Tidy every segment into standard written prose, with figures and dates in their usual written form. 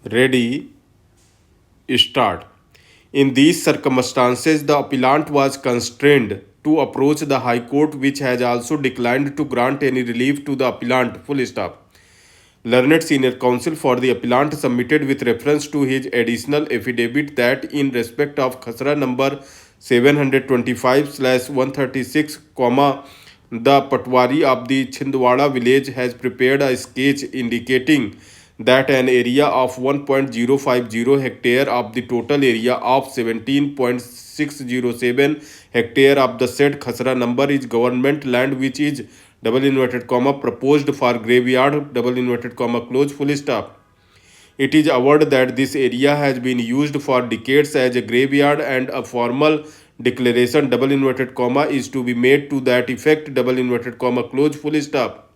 Ready, start. In these circumstances, the appellant was constrained to approach the High Court, which has also declined to grant any relief to the appellant. Full stop. Learned senior counsel for the appellant submitted with reference to his additional affidavit that in respect of Khasra number 725/136, the Patwari of the Chhindwara village has prepared a sketch indicating that an area of 1.050 hectare of the total area of 17.607 hectare of the said Khasra number is government land, which is double inverted comma proposed for graveyard double inverted comma close full stop. It is averred that this area has been used for decades as a graveyard, and a formal declaration double inverted comma is to be made to that effect double inverted comma close full stop.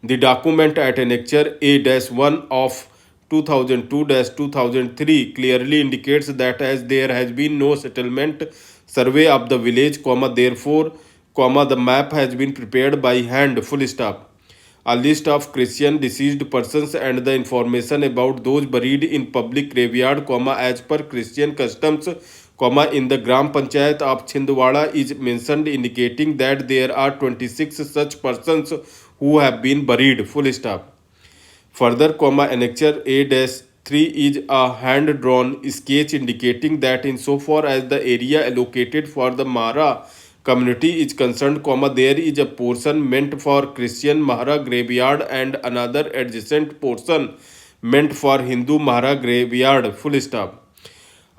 The document at Annexure A-1 of 2002-2003 clearly indicates that as there has been no settlement survey of the village, therefore, the map has been prepared by hand, full stop. A list of Christian deceased persons and the information about those buried in public graveyard, as per Christian customs, in the Gram Panchayat of Chhindwara is mentioned, indicating that there are 26 such persons who have been buried, full stop. Further, Annexure A-3 is a hand-drawn sketch indicating that insofar as the area allocated for the Mahara community is concerned, there is a portion meant for Christian Mahara graveyard and another adjacent portion meant for Hindu Mahara graveyard, full stop.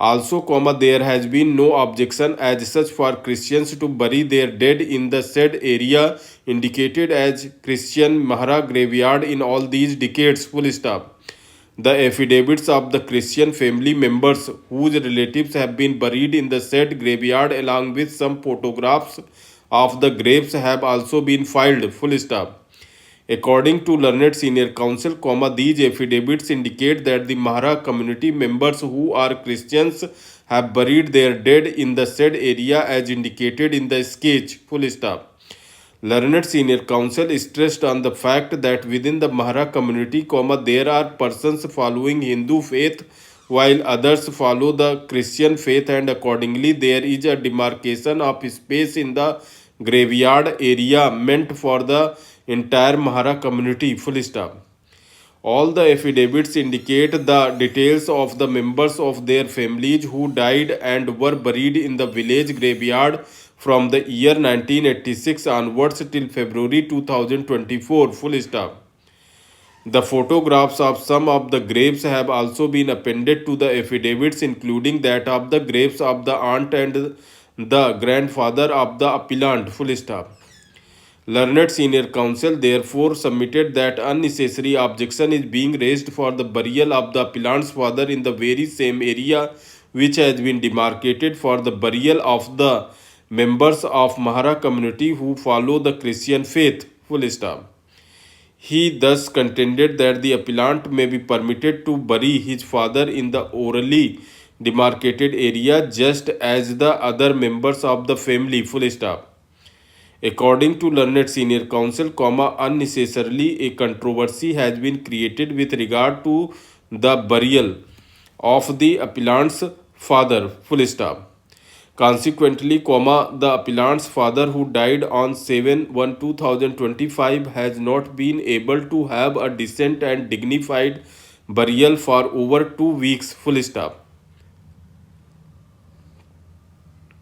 Also, there has been no objection as such for Christians to bury their dead in the said area indicated as Christian Mahara graveyard in all these decades, full stop. The affidavits of the Christian family members whose relatives have been buried in the said graveyard along with some photographs of the graves have also been filed, full stop. According to learned senior counsel, these affidavits indicate that the Mahara community members who are Christians have buried their dead in the said area as indicated in the sketch, full stop. Learned senior counsel stressed on the fact that within the Mahara community, there are persons following Hindu faith while others follow the Christian faith, and accordingly there is a demarcation of space in the graveyard area meant for the entire Mahara community, full stop. All the affidavits indicate the details of the members of their families who died and were buried in the village graveyard from the year 1986 onwards till February 2024, full stop. The photographs of some of the graves have also been appended to the affidavits, including that of the graves of the aunt and the grandfather of the appellant, full stop. Learned senior counsel therefore submitted that unnecessary objection is being raised for the burial of the appellant's father in the very same area which has been demarcated for the burial of the members of Mahara community who follow the Christian faith, full stop. He thus contended that the appellant may be permitted to bury his father in the orally demarcated area just as the other members of the family, full stop. According to learned senior counsel, unnecessarily a controversy has been created with regard to the burial of the appellant's father, full stop. Consequently, the appellant's father who died on 7/1/2025 has not been able to have a decent and dignified burial for over 2 weeks, full stop.